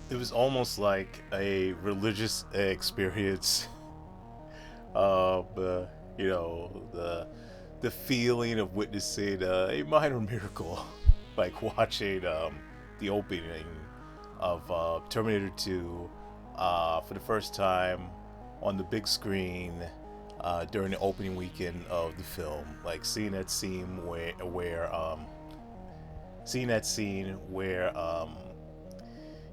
It was almost like a religious experience. Uh, the feeling of witnessing a minor miracle, like watching the opening of Terminator 2 for the first time on the big screen during the opening weekend of the film. Like seeing that scene where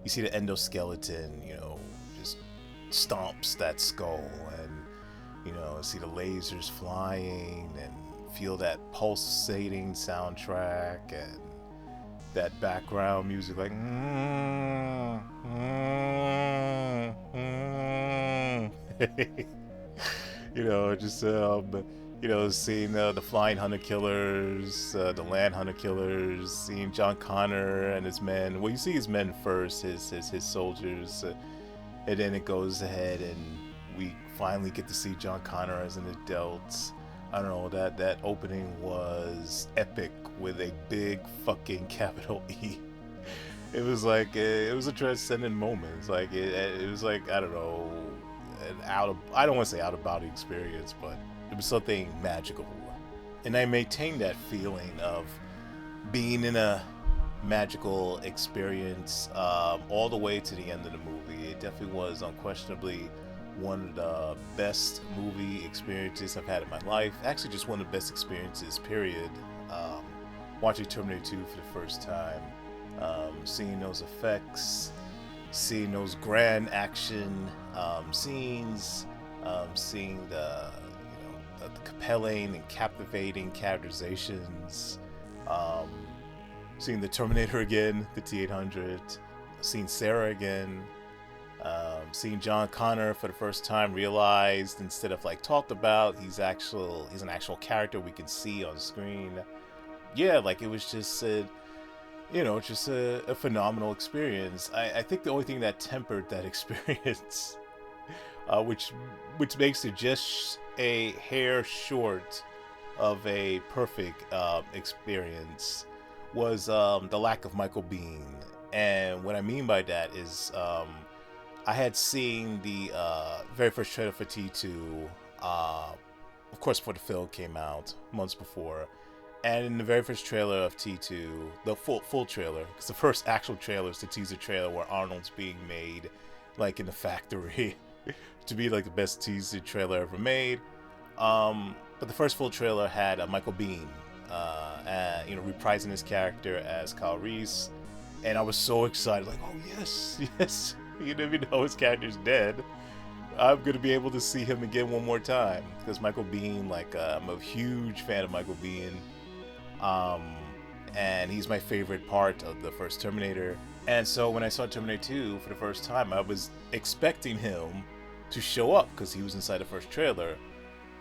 you see the endoskeleton, just stomps that skull, and see the lasers flying and feel that pulsating soundtrack and that background music like just seeing the flying hunter killers, the land hunter killers, seeing John Connor and his men. Well, you see his men first, his soldiers, and then it goes ahead and we finally get to see John Connor as an adult. I don't know, that opening was epic with a big fucking capital E. It was like it was a transcendent moment. It's like it was like, I don't know, I don't want to say out of body experience, but it was something magical, and I maintained that feeling of being in a magical experience all the way to the end of the movie. It definitely was unquestionably one of the best movie experiences I've had in my life. Actually, just one of the best experiences, period. Um, Watching Terminator 2 for the first time, seeing those effects, seeing those grand action scenes, seeing the compelling and captivating characterizations, um, seeing the Terminator again, the T-800, seeing Sarah again, seeing John Connor for the first time realized, instead of like talked about, he's an actual character we can see on screen. Yeah, like it was just a phenomenal experience. I think the only thing that tempered that experience, which makes it just a hair short of a perfect experience, was the lack of Michael Biehn. And what I mean by that is, I had seen the very first trailer for T2, of course, before the film came out months before. And in the very first trailer of T2, the full trailer, because the first actual trailer is the teaser trailer where Arnold's being made, like in the factory, to be like the best teaser trailer ever made. But the first full trailer had Michael Biehn, reprising his character as Kyle Reese, and I was so excited, like, oh yes, yes, even though his character's dead, I'm gonna be able to see him again one more time, because Michael Biehn, like, I'm a huge fan of Michael Biehn, um, and he's my favorite part of the first Terminator. And so when I saw Terminator 2 for the first time, I was expecting him to show up because he was inside the first trailer.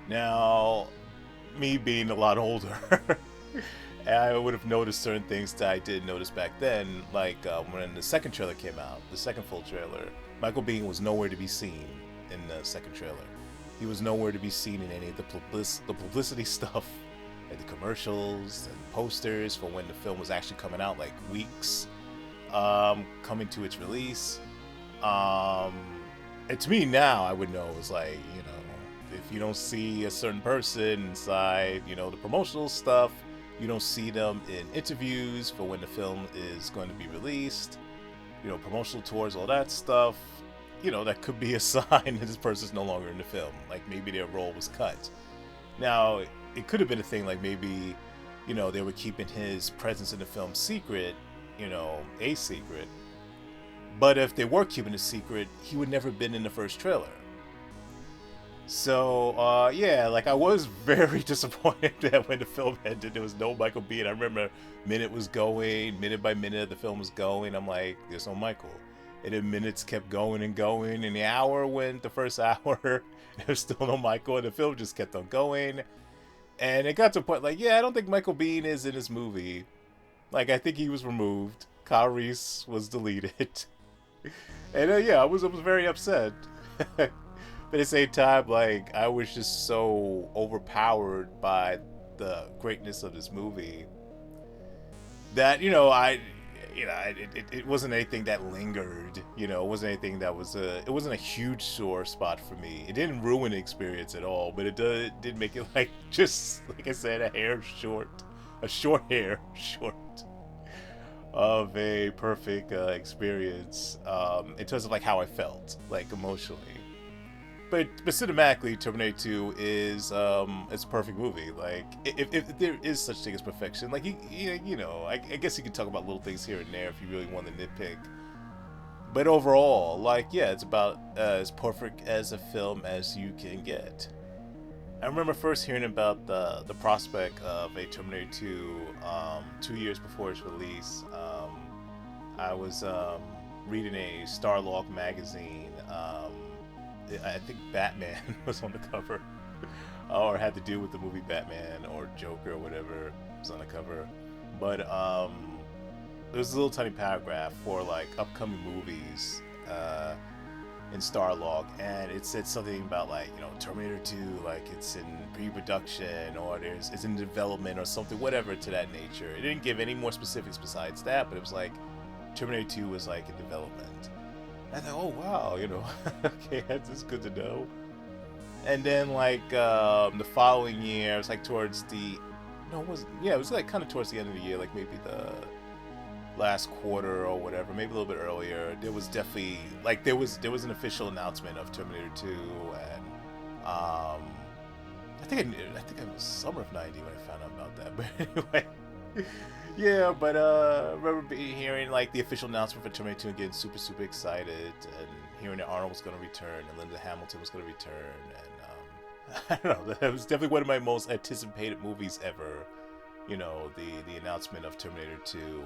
Now, me being a lot older, I would have noticed certain things that I didn't notice back then. Like when the second trailer came out, the second full trailer, Michael Biehn was nowhere to be seen in the second trailer. He was nowhere to be seen in any of the publicity stuff, like the commercials and posters for when the film was actually coming out, like weeks coming to its release. Um, and to me now, I would know, it's like, if you don't see a certain person inside, the promotional stuff, you don't see them in interviews for when the film is going to be released, promotional tours, all that stuff, that could be a sign that this person's no longer in the film. Like maybe their role was cut. Now, it could have been a thing like maybe, they were keeping his presence in the film secret, a secret. But if they were keeping it secret, he would never have been in the first trailer. So, yeah, like I was very disappointed that when the film ended, there was no Michael Biehn. I remember minute by minute, the film was going. I'm like, there's no Michael. And then minutes kept going and going. And the hour went, the first hour, there was still no Michael. And the film just kept on going. And it got to a point like, yeah, I don't think Michael Biehn is in this movie. Like, I think he was removed. Kyle Reese was deleted. And yeah, I was very upset. But at the same time, like, I was just so overpowered by the greatness of this movie that, it wasn't anything that lingered. It wasn't anything that was it wasn't a huge sore spot for me. It didn't ruin the experience at all, but it did make it like, just like I said, a short hair short of a perfect experience, in terms of like how I felt, like emotionally. But cinematically, Terminator 2 is it's a perfect movie. Like, if there is such thing as perfection, like I guess you could talk about little things here and there if you really want to nitpick. But overall, like, yeah, it's about as perfect as a film as you can get. I remember first hearing about the prospect of a Terminator 2 2 years before its release. I was reading a Starlog magazine. I think Batman was on the cover, or had to do with the movie Batman or Joker or whatever was on the cover. But there was a little tiny paragraph for like upcoming movies in Starlog, and it said something about like, Terminator 2, like it's in pre-production, or it's in development or something, whatever to that nature. It didn't give any more specifics besides that, but it was like Terminator 2 was like in development. I thought, oh wow, okay, that's good to know. And then like the following year, it was like towards the, no, it wasn't. Yeah, it was like kind of towards the end of the year, like maybe the last quarter or whatever, maybe a little bit earlier. There was definitely like there was an official announcement of Terminator 2, and I think it was summer of '90 when I found out about that. But anyway. Yeah, but I remember hearing like the official announcement for Terminator 2 and getting super, super excited, and hearing that Arnold was going to return and Linda Hamilton was going to return, and I don't know, that was definitely one of my most anticipated movies ever. The announcement of Terminator 2.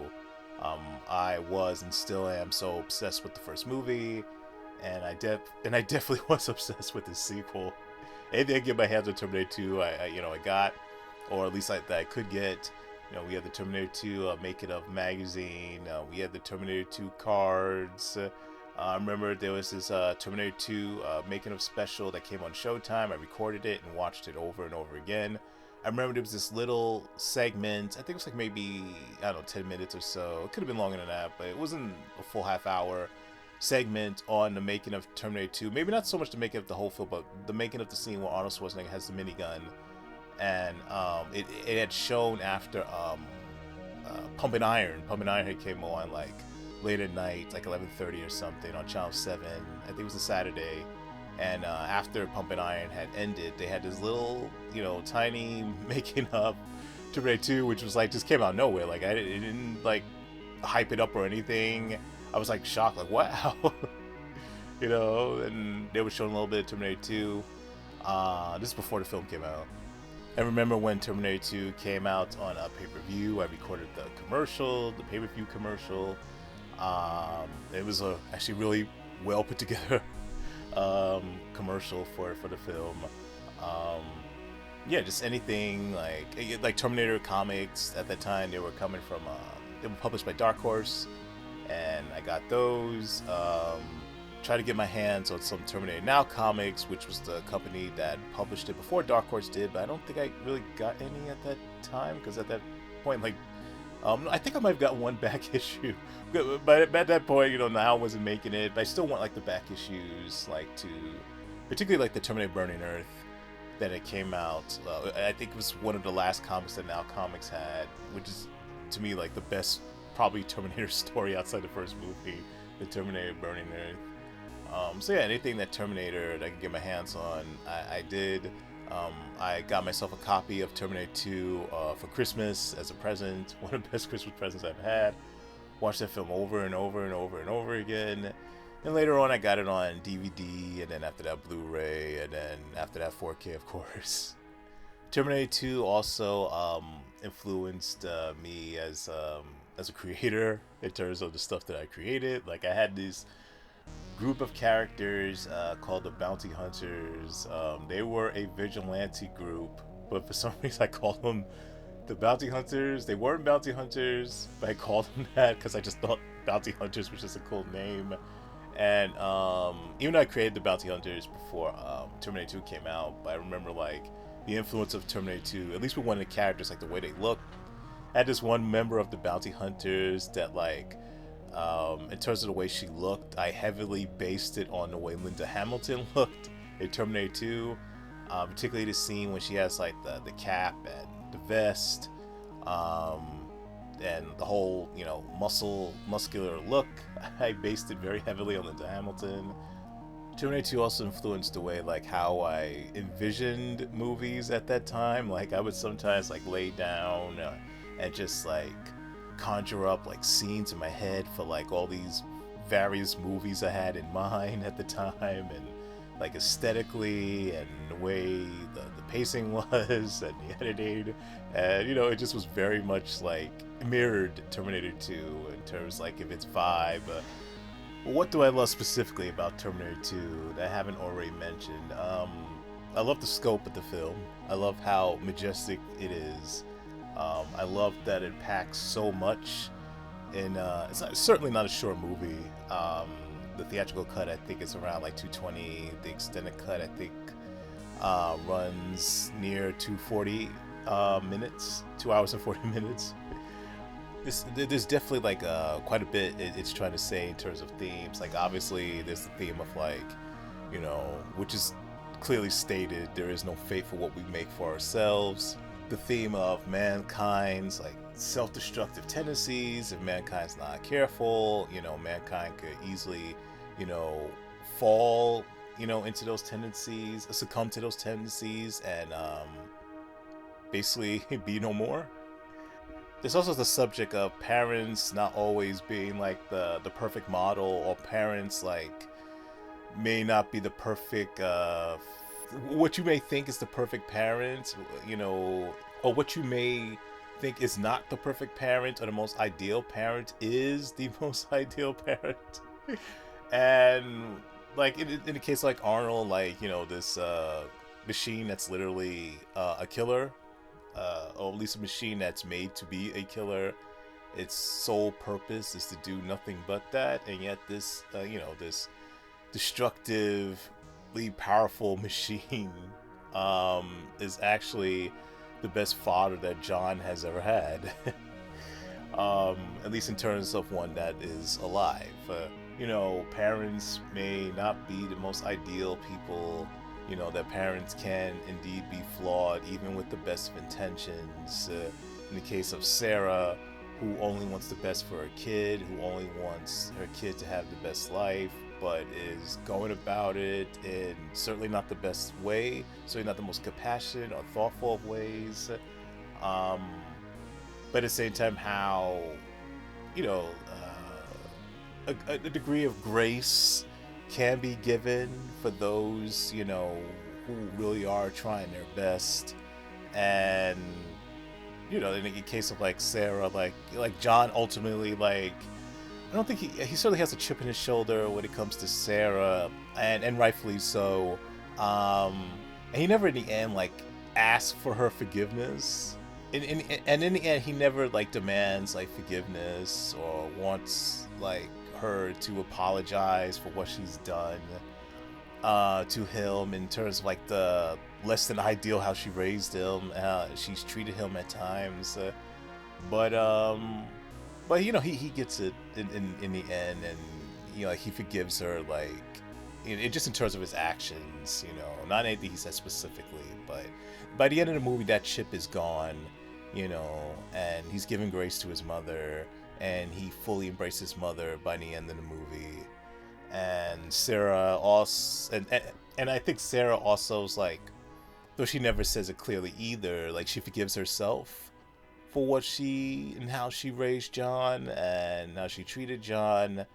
I was and still am so obsessed with the first movie, and I definitely was obsessed with the sequel. Anything I get my hands on Terminator 2, I got, or at least that I could get. We had the Terminator 2 Making of magazine. We had the Terminator 2 cards. I remember there was this Terminator 2 Making of special that came on Showtime. I recorded it and watched it over and over again. I remember there was this little segment. I think it was like maybe, I don't know, 10 minutes or so. It could have been longer than that, but it wasn't a full half-hour segment on the making of Terminator 2. Maybe not so much the making of the whole film, but the making of the scene where Arnold Schwarzenegger has the minigun. And it had shown after Pumping Iron. Pumping Iron had came on like late at night, like 11:30 or something on Channel 7. I think it was a Saturday. And after Pumping Iron had ended, they had this little, tiny making of Terminator 2, which was like just came out of nowhere. Like it didn't like hype it up or anything. I was like shocked, like wow, And they were showing a little bit of Terminator 2. This is before the film came out. I remember when Terminator 2 came out on a pay-per-view. I recorded the pay-per-view commercial. It was a actually really well put together commercial for the film. Yeah, just anything like Terminator comics at that time. They were coming from they were published by Dark Horse, and I got those. Try to get my hands on some Terminator Now comics, which was the company that published it before Dark Horse did, but I don't think I really got any at that time, because at that point, I think I might have got one back issue, but at that point, Now wasn't making it, but I still want the back issues, particularly the Terminator Burning Earth, that it came out. I think it was one of the last comics that Now Comics had, which is to me the best probably Terminator story outside the first movie, the Terminator Burning Earth. So yeah, anything that Terminator that I could get my hands on, I did. I got myself a copy of Terminator 2 for Christmas as a present. One of the best Christmas presents I've had. Watched that film over and over and over and over again. And later on I got it on DVD, and then after that Blu-ray, and then after that 4K, of course. Terminator 2 also influenced me as a creator in terms of the stuff that I created. I had these group of characters called the Bounty Hunters. They were a vigilante group, but for some reason I called them the Bounty Hunters. They weren't Bounty Hunters, but I called them that because I just thought Bounty Hunters was just a cool name. And even though I created the Bounty Hunters before Terminator 2 came out, but I remember the influence of Terminator 2, at least with one of the characters, the way they looked, had this one member of the bounty hunters that in terms of the way she looked, I heavily based it on the way Linda Hamilton looked in Terminator 2. Particularly the scene when she has like the cap and the vest, and the whole muscular look. I based it very heavily on Linda Hamilton. Terminator 2 also influenced the way like how I envisioned movies at that time. Like I would sometimes like lay down and just like conjure up like scenes in my head for like all these various movies I had in mind at the time, and like aesthetically and the way the pacing was and the editing, and it just was very much like mirrored Terminator 2 in terms like of its vibe. What do I love specifically about Terminator 2 that I haven't already mentioned? I love the scope of the film. I love how majestic it is. I love that it packs so much, and it's certainly not a short movie. The theatrical cut, I think, is around like 220. The extended cut, I think, runs near 240 minutes, 2 hours and 40 minutes. There's definitely like quite a bit it's trying to say in terms of themes. Like obviously, there's the theme of like, which is clearly stated. There is no fate for what we make for ourselves. The theme of mankind's like self-destructive tendencies. If mankind's not careful, mankind could easily, fall, into those tendencies, succumb to those tendencies, and basically be no more. There's also the subject of parents not always being like the perfect model, or parents like may not be the perfect what you may think is the perfect parent, or what you may think is not the perfect parent, or the most ideal parent is the most ideal parent. And like in the case of, like Arnold, like this machine that's literally a killer, or at least a machine that's made to be a killer. Its sole purpose is to do nothing but that, and yet this this destructively powerful machine is actually the best father that John has ever had. At least in terms of one that is alive. Parents may not be the most ideal people. That parents can indeed be flawed, even with the best of intentions. In the case of Sarah, who only wants the best for her kid, who only wants her kid to have the best life, but is going about it in certainly not the best way, certainly not the most compassionate or thoughtful of ways. But at the same time, how, a degree of grace can be given for those, who really are trying their best. And, in the case of like Sarah, like John ultimately, like, I don't think he certainly has a chip in his shoulder when it comes to Sarah, and rightfully so. And he never in the end like asks for her forgiveness. And in the end, he never like demands like forgiveness or wants like her to apologize for what she's done to him, in terms of like the less than ideal how she raised him, she's treated him at times. But he gets it in the end, and he forgives her, like just in terms of his actions, not anything he said specifically, but by the end of the movie that chip is gone, and he's given grace to his mother, and he fully embraced his mother by the end of the movie. And Sarah also, and I think Sarah also is like, though she never says it clearly either, like she forgives herself for what she and how she raised John and how she treated John,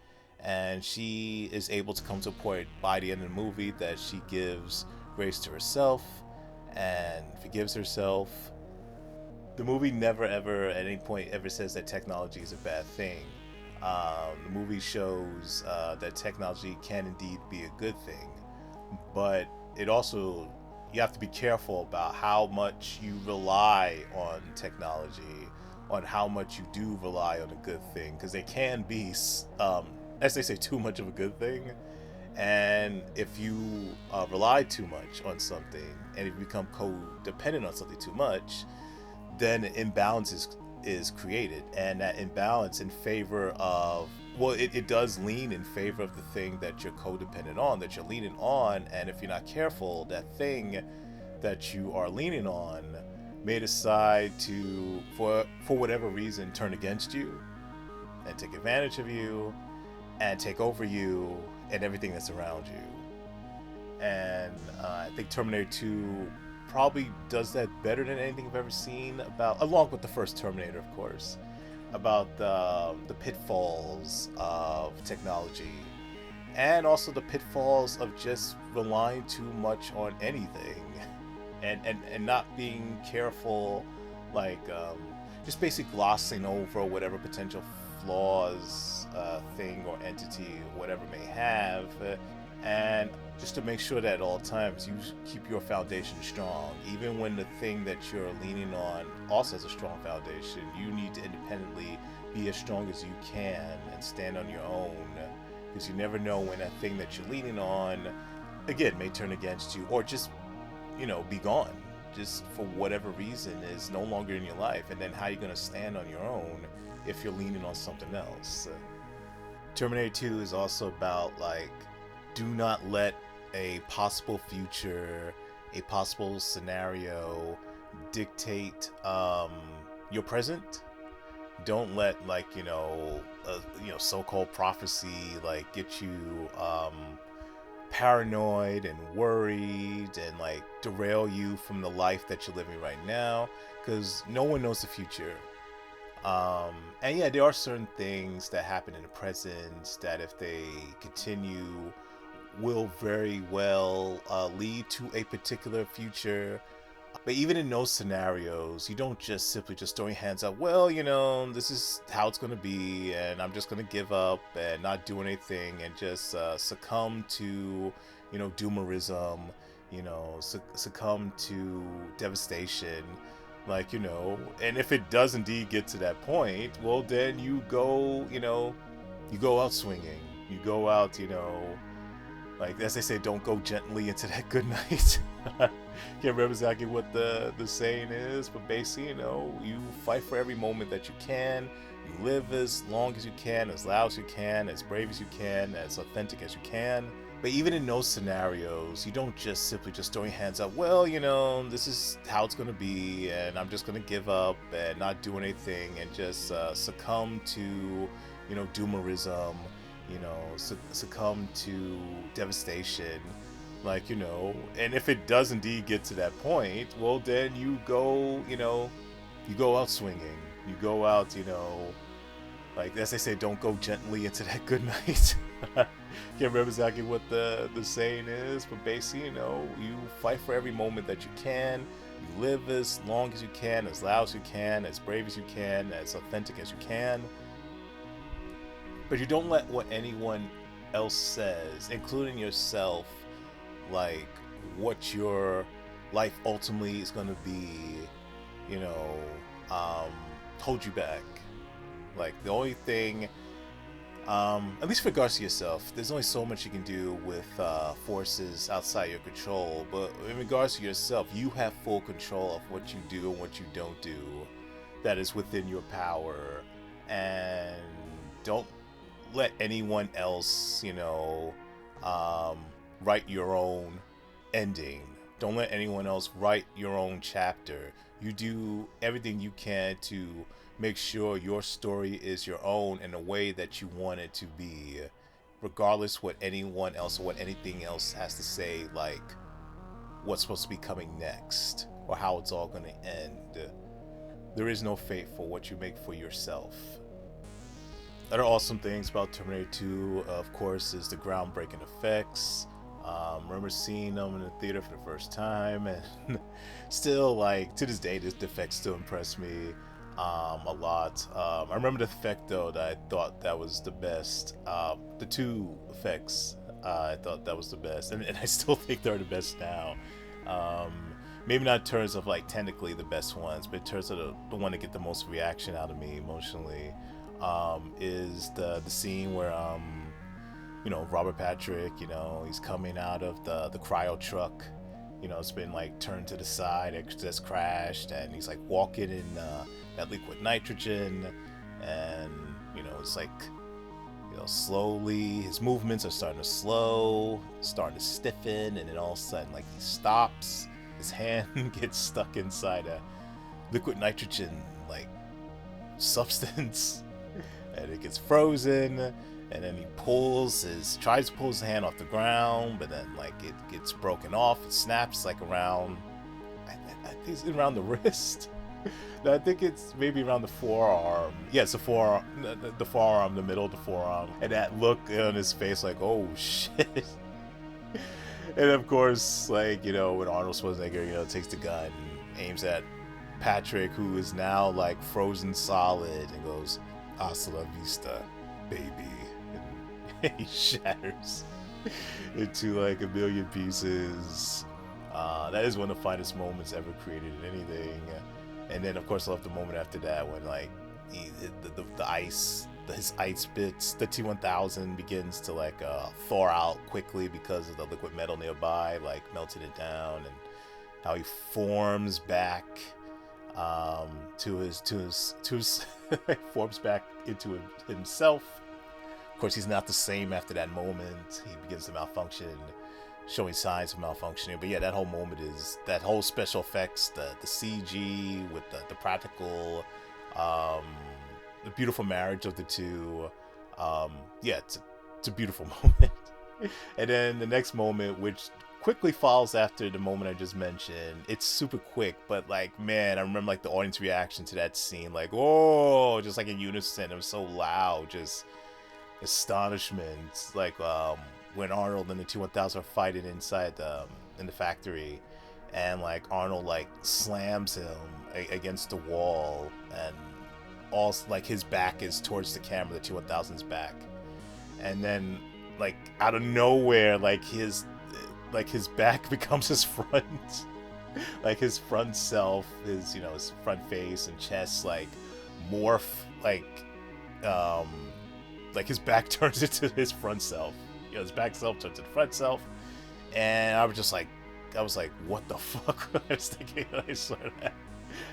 and she is able to come to a point by the end of the movie that she gives grace to herself and forgives herself. The movie never ever at any point ever says that technology is a bad thing. The movie shows that technology can indeed be a good thing, but it also, you have to be careful about how much you rely on technology, on how much you do rely on a good thing, because it can be, as they say, too much of a good thing. And if you rely too much on something, and if you become codependent on something too much, then imbalances is created, and that imbalance in favor of, well, it does lean in favor of the thing that you're codependent on, that you're leaning on. And if you're not careful, that thing that you are leaning on may decide to, for whatever reason, turn against you and take advantage of you and take over you and everything that's around you. And I think Terminator 2 probably does that better than anything I've ever seen, about, along with the first Terminator, of course, about the pitfalls of technology, and also the pitfalls of just relying too much on anything, and not being careful, like just basically glossing over whatever potential flaws thing or entity or whatever may have, and just to make sure that at all times you keep your foundation strong. Even when the thing that you're leaning on also has a strong foundation, you need to independently be as strong as you can and stand on your own, because you never know when that thing that you're leaning on, again, may turn against you, or just, be gone, just for whatever reason, is no longer in your life. And then how are you going to stand on your own if you're leaning on something else? Terminator 2 is also about, like, do not let a possible future, a possible scenario dictate your present. Don't let, like, so-called prophecy, like, get you paranoid and worried and, like, derail you from the life that you're living right now, because no one knows the future. And yeah, there are certain things that happen in the present that, if they continue, will very well lead to a particular future. But even in those scenarios, you don't just simply just throw your hands up, well, this is how it's going to be, and I'm just going to give up and not do anything and just succumb to, doomerism, succumb to devastation. Like, and if it does indeed get to that point, well, then you go out swinging. You go out, like, as they say, don't go gently into that good night. Can't remember exactly what the saying is, but basically, you fight for every moment that you can. You live as long as you can, as loud as you can, as brave as you can, as authentic as you can. But even in those scenarios, you don't just simply just throw your hands up, well, this is how it's going to be, and I'm just going to give up and not do anything and just succumb to, doomerism, succumb to devastation. Like, and if it does indeed get to that point, well, then you go out swinging. You go out, like, as they say, don't go gently into that good night. Can't remember exactly what the saying is, but basically, you fight for every moment that you can. You live as long as you can, as loud as you can, as brave as you can, as authentic as you can. But you don't let what anyone else says, including yourself, like, what your life ultimately is going to be, hold you back. Like, the only thing, at least with regards to yourself, there's only so much you can do with forces outside your control. But in regards to yourself, you have full control of what you do and what you don't do. That is within your power. And don't let anyone else, write your own ending. Don't let anyone else write your own chapter. You do everything you can to make sure your story is your own in a way that you want it to be, regardless what anyone else or what anything else has to say, like what's supposed to be coming next or how it's all going to end. There is no fate for what you make for yourself. Other awesome things about Terminator 2, of course, is the groundbreaking effects. Remember seeing them in the theater for the first time, and still, like, to this day, the effects still impress me a lot. I remember the effect, though, that I thought that was the best. The two effects, I thought that was the best, and I still think they're the best now. Maybe not in terms of, like, technically the best ones, but in terms of the one that get the most reaction out of me emotionally, is the scene where Robert Patrick, he's coming out of the cryo truck, You know, it's been like turned to the side, it just crashed, and he's like walking in that liquid nitrogen, and you know, it's like, you know, slowly his movements are starting to slow, starting to stiffen, and then all of a sudden, like, he stops, his hand gets stuck inside a liquid nitrogen like substance, and it gets frozen. And then he tries to pull his hand off the ground, but then like it gets broken off. It snaps like around, I think it's around the wrist. No, I think it's maybe around the forearm. Yeah, it's the forearm, the forearm, the middle of the forearm. And that look on his face, like, oh shit. And of course, like, you know, when Arnold Schwarzenegger, you know, takes the gun, aims at Patrick, who is now like frozen solid, and goes, "Hasta la vista, baby." He shatters into like a million pieces. That is one of the finest moments ever created in anything. And then, of course, I love the moment after that when like the ice, his ice bits, the T-1000 begins to like thaw out quickly because of the liquid metal nearby, like melting it down, and how he forms back to his forms back into himself. Of course, he's not the same after that moment. He begins to malfunction, showing signs of malfunctioning. But yeah, that whole moment is that whole special effects, the CG with the practical, the beautiful marriage of the two. Yeah, it's a beautiful moment. And then the next moment, which quickly follows after the moment I just mentioned, it's super quick, but like, man, I remember like the audience reaction to that scene, like, oh, just like in unison. It was so loud, just astonishment, like when Arnold and the T-1000 are fighting inside in the factory, and like Arnold like slams him against the wall, and all like his back is towards the camera, the T-1000's back, and then like out of nowhere, like his back becomes his front, like his front self, his, you know, his front face and chest like morph, like his back turns into his front self. You know, his back self turns into the front self. And I was like, what the fuck? I was thinking when I saw that.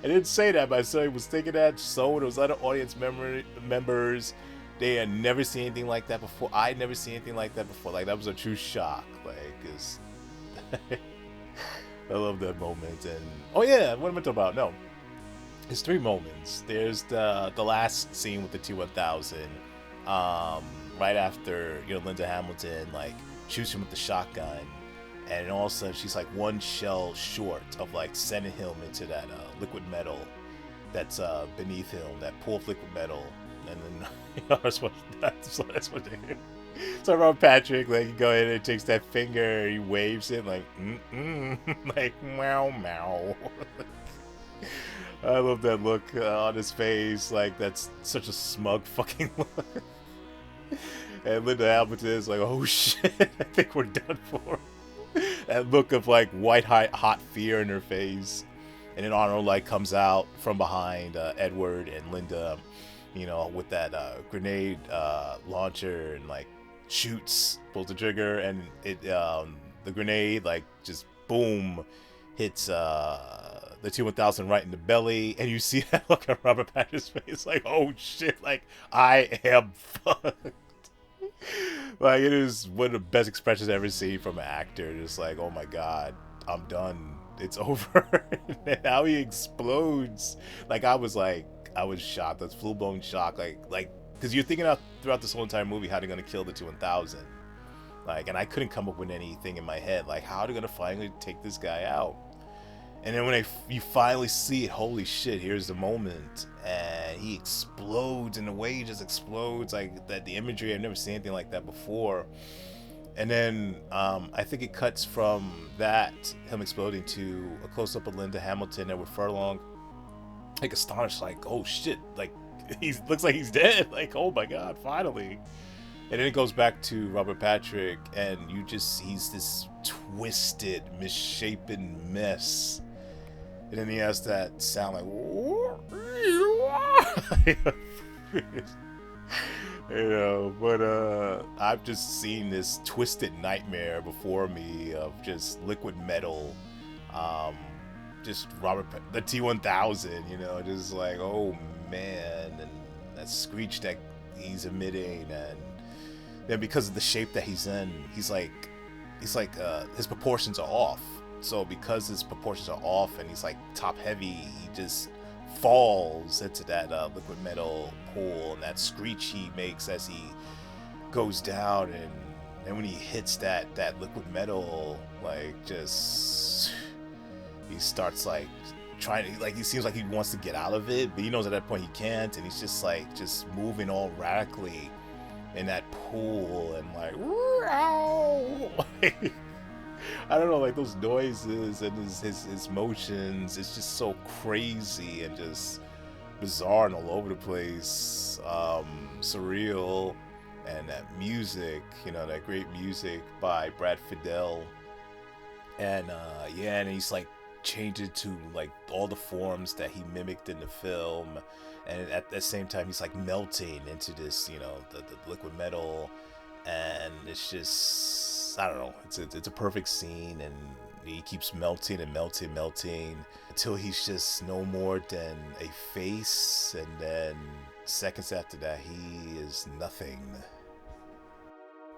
I didn't say that, but I was thinking that. So there was other audience members. They had never seen anything like that before. I'd never seen anything like that before. Like, that was a true shock. Like, cause I love that moment. And oh yeah, what am I talking about? No, there's three moments. There's the last scene with the T-1000. Right after, you know, Linda Hamilton like shoots him with the shotgun, and all of a sudden she's like one shell short of like sending him into that liquid metal that's beneath him, that pool of liquid metal. And then you know, that's what they do. So Robert Patrick, like, he go in and takes that finger, he waves it like like meow meow. I love that look on his face. Like, that's such a smug fucking look. And Linda Hamilton is like, oh shit, I think we're done for. That look of like white hot fear in her face. And then Arnold like comes out from behind Edward and Linda, you know, with that grenade launcher, and like pulls the trigger, and it the grenade like just boom hits the T-1000 right in the belly, and you see that look on Robert Patrick's face, like, oh shit, like, I am fucked. Like, it is one of the best expressions I've ever seen from an actor. Just like, oh my god, I'm done, it's over. And how he explodes, like, I was shocked. That's full-blown shock, like, because you're thinking out throughout this whole entire movie how they're gonna kill the T-1000, like, and I couldn't come up with anything in my head, like, how are they gonna finally take this guy out? And then when you finally see it, holy shit, here's the moment. And he explodes, and the way he just explodes, like, that, the imagery, I've never seen anything like that before. And then I think it cuts from that, him exploding, to a close-up of Linda Hamilton, Edward Furlong, like, astonished, like, oh shit, like, he looks like he's dead, like, oh my god, finally. And then it goes back to Robert Patrick, and he's this twisted, misshapen mess. And then he has that sound like, you know, but I've just seen this twisted nightmare before me of just liquid metal Um, just the T-1000, you know, just like, oh man, and that screech that he's emitting, and then because of the shape that he's in, he's like his proportions are off. So because his proportions are off and he's like top heavy, he just falls into that liquid metal pool, and that screech he makes as he goes down, and when he hits that liquid metal, like, just he starts like trying to, like, he seems like he wants to get out of it, but he knows at that point he can't, and he's just like just moving all in that pool, and like, like, I don't know, like those noises and his motions, it's just so crazy and just bizarre and all over the place, surreal. And that music, you know, that great music by Brad Fiedel, and yeah, and he's like changed it to like all the forms that he mimicked in the film, and at the same time he's like melting into this, you know, the liquid metal, and it's just, I don't know, it's a perfect scene, and he keeps melting and melting until he's just no more than a face, and then seconds after that he is nothing.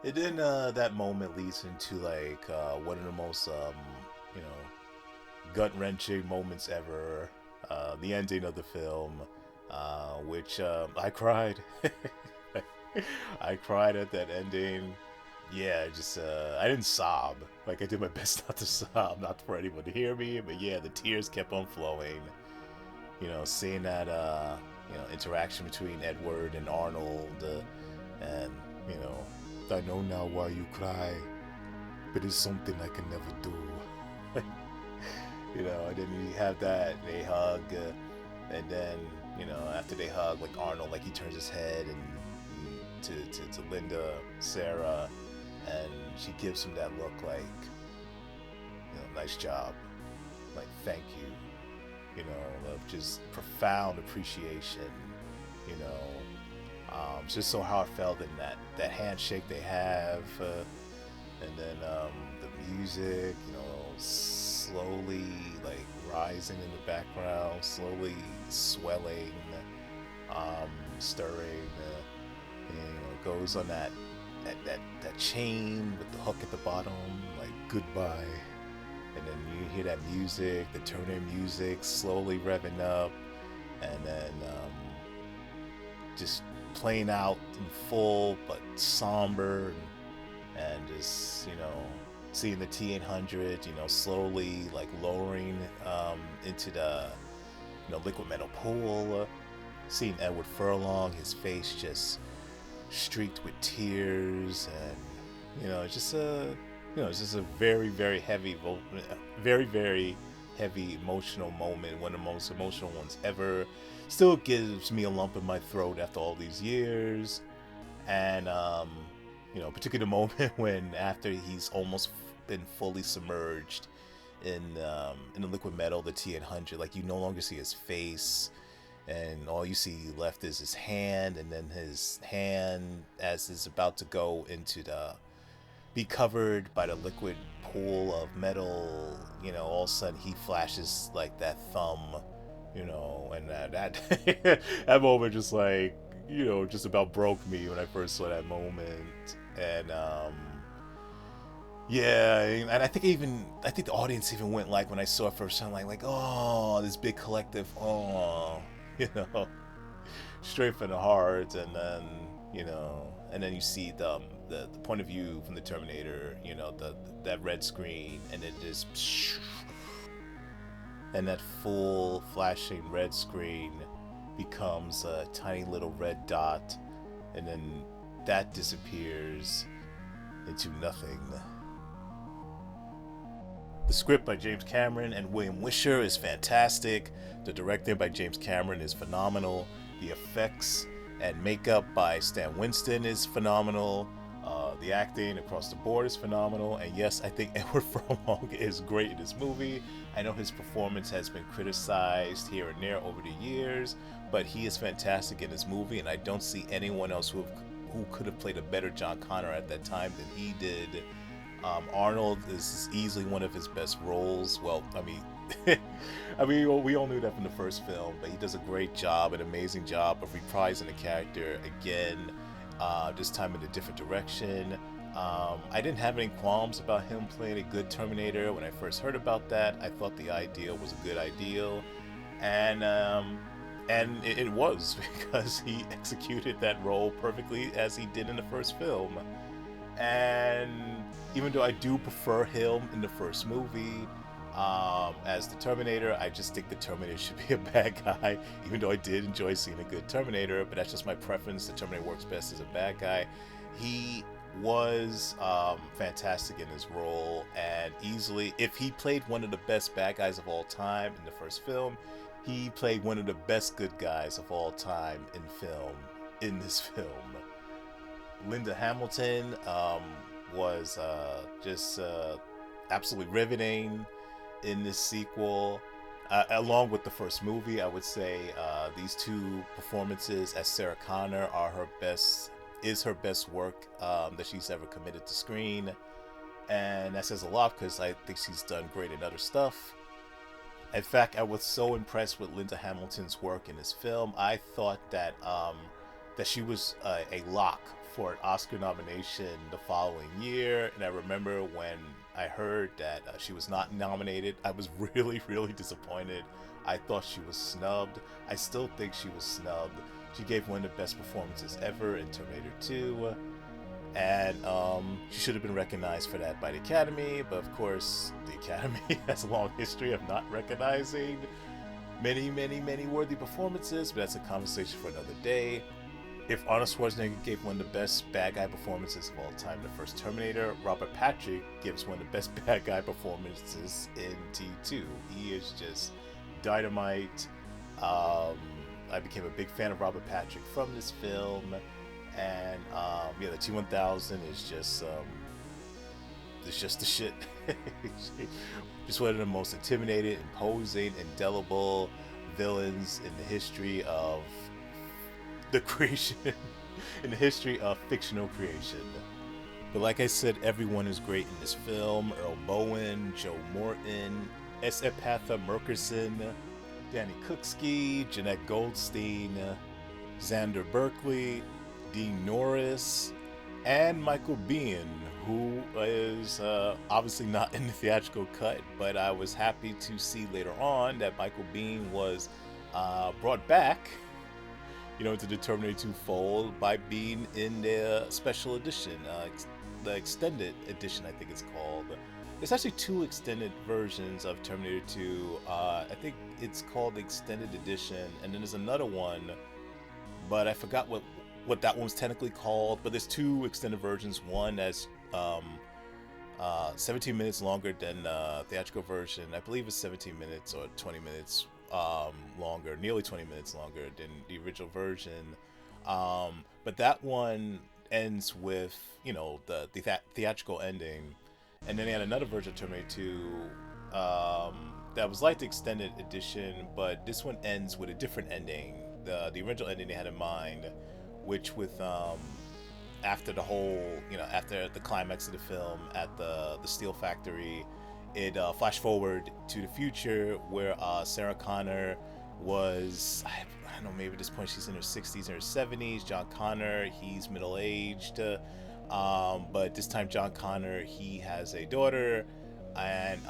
And then that moment leads into like one of the most you know, gut-wrenching moments ever, the ending of the film, which I cried. I cried at that ending. Yeah, just I didn't sob. Like, I did my best not to sob, not for anyone to hear me, but yeah, the tears kept on flowing. You know, seeing that you know, interaction between Edward and Arnold, and you know, I know now why you cry, but it's something I can never do. You know, and then you have that, they hug, and then, you know, after they hug, like Arnold, like he turns his head and to Linda, Sarah, and she gives him that look like, you know, nice job, like thank you, you know, of just profound appreciation, you know. Just so heartfelt, in that handshake they have, and then the music, you know, slowly like rising in the background, slowly swelling, stirring, and, you know, it goes on that chain with the hook at the bottom, like goodbye, and then you hear that music, the Terminator music slowly revving up, and then just playing out in full but somber, and just, you know, seeing the T-800, you know, slowly like lowering into the, you know, liquid metal pool, seeing Edward Furlong, his face just streaked with tears, and, you know, it's just a, you know, it's just a very, very heavy, very, very heavy emotional moment, one of the most emotional ones ever. Still gives me a lump in my throat after all these years. And you know, particularly the moment when, after he's almost been fully submerged in the liquid metal, the T-800, like, you no longer see his face, and all you see left is his hand, and then his hand, as is about to go into be covered by the liquid pool of metal, you know, all of a sudden he flashes like that thumb, you know, and that that moment just, like, you know, just about broke me when I first saw that moment. And yeah, and I think the audience even went, like, when I saw it first time, like, oh, this big collective, oh, you know, straight from the heart. And then, you know, and then you see the point of view from the Terminator, you know, that red screen, and it just, and that full flashing red screen becomes a tiny little red dot, and then that disappears into nothing. The script by James Cameron and William Wisher is fantastic. The directing by James Cameron is phenomenal. The effects and makeup by Stan Winston is phenomenal. The acting across the board is phenomenal. And yes, I think Edward Furlong is great in this movie. I know his performance has been criticized here and there over the years, but he is fantastic in this movie, and I don't see anyone else who could have played a better John Connor at that time than he did. Arnold is easily one of his best roles. Well, I mean, I mean, we all knew that from the first film, but he does a great job, an amazing job of reprising the character again. This time in a different direction. I didn't have any qualms about him playing a good Terminator when I first heard about that. I thought the idea was a good idea, and it was because he executed that role perfectly as he did in the first film. And even though I do prefer him in the first movie as the Terminator, I just think the Terminator should be a bad guy. Even though I did enjoy seeing a good Terminator, but that's just my preference. The Terminator works best as a bad guy. He was fantastic in his role, and easily, if he played one of the best bad guys of all time in the first film, he played one of the best good guys of all time in this film. Linda Hamilton was just absolutely riveting in this sequel. Along with the first movie, I would say these two performances as Sarah Connor are her best work that she's ever committed to screen, and that says a lot because I think she's done great in other stuff. In fact, I was so impressed with Linda Hamilton's work in this film. I thought that she was a lock for an Oscar nomination the following year, and I remember when I heard that she was not nominated, I was really, really disappointed. I thought she was snubbed. I still think she was snubbed. She gave one of the best performances ever in Terminator 2, and she should have been recognized for that by the Academy, but of course the Academy has a long history of not recognizing many, many, many worthy performances, but that's a conversation for another day. If Arnold Schwarzenegger gave one of the best bad guy performances of all time in the first Terminator, Robert Patrick gives one of the best bad guy performances in T2. He is just dynamite. I became a big fan of Robert Patrick from this film, and yeah, the T-1000 is just it's just the shit. Just one of the most intimidating, imposing, indelible villains in the history of the creation, in the history of fictional creation. But like I said, everyone is great in this film. Earl Bowen, Joe Morton, S. Epatha Merkerson, Danny Kuksky, Jeanette Goldstein, Xander Berkeley, Dean Norris, and Michael Biehn, who is obviously not in the theatrical cut, but I was happy to see later on that Michael Biehn was brought back, into the Terminator 2 fold by being in the special edition, the extended edition, I think it's called. There's actually two extended versions of Terminator 2. I think it's called the extended edition, and then there's another one, but I forgot what that one's technically called. But there's two extended versions. One that's 17 minutes longer than the theatrical version. I believe it's 17 minutes or 20 minutes longer, nearly 20 minutes longer than the original version. But that one ends with, the theatrical ending. And then they had another version of Terminator 2 that was like the extended edition, but this one ends with a different ending. The original ending they had in mind, which with after the whole, after the climax of the film at the steel factory, it flashed forward to the future where Sarah Connor was, I don't know, maybe at this point she's in her 60s or her 70s. John Connor, he's middle-aged. But this time John Connor, he has a daughter, and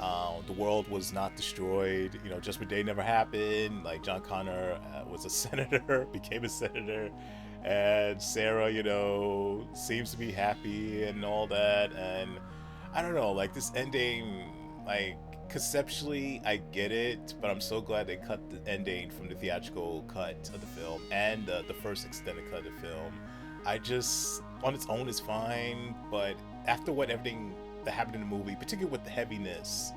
the world was not destroyed. Judgment Day never happened. Like, John Connor was a senator, became a senator, and Sarah, seems to be happy and all that. And I don't know, like, this ending, like, conceptually I get it, but I'm so glad they cut the ending from the theatrical cut of the film and the first extended cut of the film. I just, on its own, is fine, but after everything that happened in the movie, particularly with the heaviness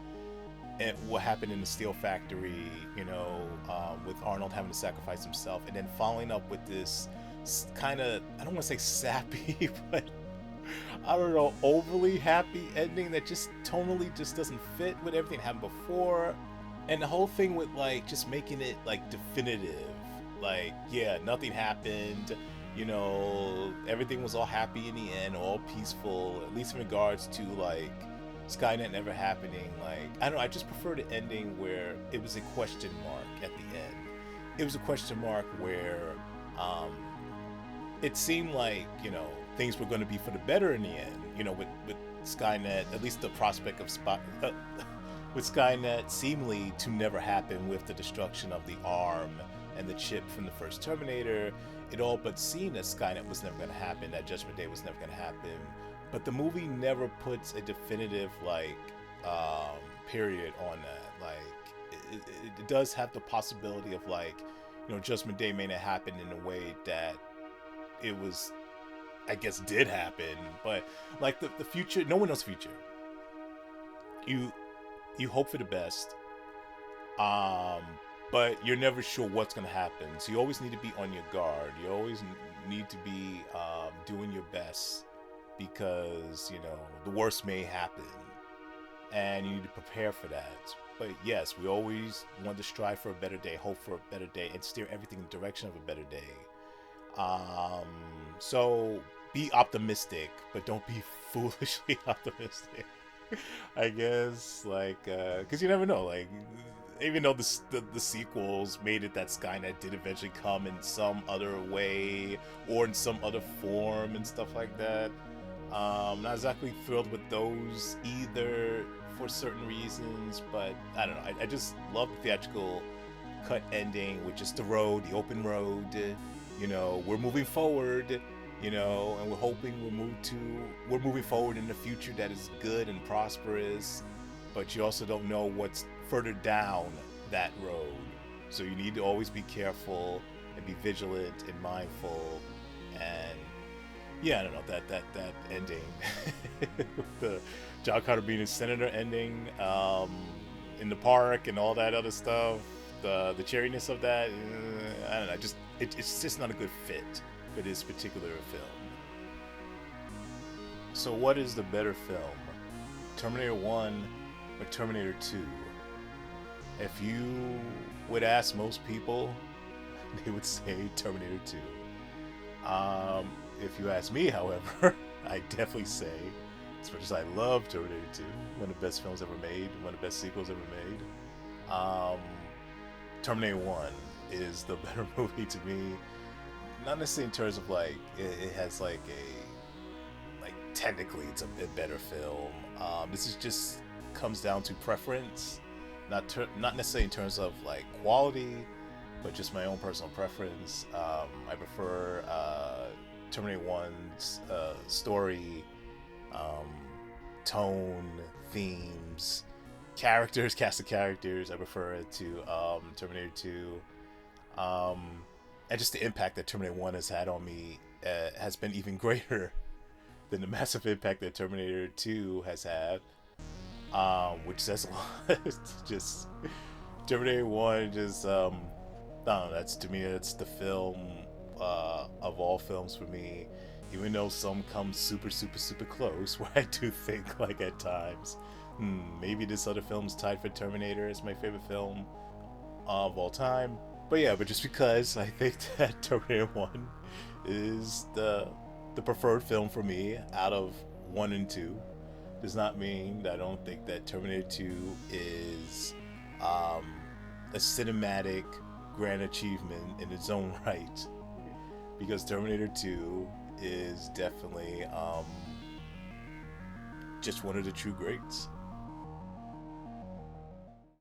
and what happened in the steel factory, with Arnold having to sacrifice himself, and then following up with this kind of, I don't want to say sappy, but I don't know, overly happy ending that just tonally just doesn't fit with everything that happened before. And the whole thing with, like, just making it, like, definitive. Like, yeah, nothing happened. You know, everything was all happy in the end, all peaceful, at least in regards to like Skynet never happening. Like, I don't know, I just prefer the ending where it was a question mark at the end. It was a question mark where um, it seemed like, you know, things were going to be for the better in the end. You know, with Skynet, at least the prospect of with Skynet seemingly to never happen with the destruction of the arm and the chip from the first Terminator. It all but seemed that Skynet was never going to happen, that Judgment Day was never going to happen. But the movie never puts a definitive like period on that. Like it does have the possibility of like, you know, Judgment Day may not happen in a way that it was, I guess, did happen. But like the future, no one knows the future. You you hope for the best, um, but you're never sure what's going to happen. So you always need to be on your guard. You always need to be doing your best because you know the worst may happen, and you need to prepare for that. But yes, we always want to strive for a better day, hope for a better day, and steer everything in the direction of a better day. Um, so be optimistic, but don't be foolishly optimistic. I guess, like, because you never know. Like, even though the sequels made it that Skynet did eventually come in some other way or in some other form and stuff like that. Not exactly thrilled with those either for certain reasons, but I don't know. I just love the theatrical cut ending with just the road, the open road. You know, we're moving forward. You know, and we're hoping we're moving forward in the future that is good and prosperous. But you also don't know what's further down that road, so you need to always be careful and be vigilant and mindful. And yeah, I don't know that ending, the John Carter being a senator ending, in the park and all that other stuff, the cheeriness of that, I don't know, it's just not a good fit for this particular film. So what is the better film, Terminator 1 or Terminator 2? If you would ask most people, they would say Terminator 2. If you ask me, however, I definitely say, as much as I love Terminator 2, one of the best films ever made, one of the best sequels ever made, Terminator 1 is the better movie to me. Not necessarily in terms of like it has like like technically it's a better film. This is just comes down to preference, not necessarily in terms of like quality, but just my own personal preference. I prefer Terminator 1's story, um, tone, themes, characters, cast of characters. I prefer it to Terminator 2. And just the impact that Terminator 1 has had on me has been even greater than the massive impact that Terminator 2 has had, which says a lot. Just Terminator 1, just I don't know, that's to me that's the film of all films for me. Even though some come super super super close, where I do think like at times, maybe this other film's tied for Terminator as my favorite film of all time. But yeah, but just because I think that Terminator 1 is the preferred film for me out of 1 and 2 does not mean that I don't think that Terminator 2 is a cinematic grand achievement in its own right. Because Terminator 2 is definitely just one of the true greats.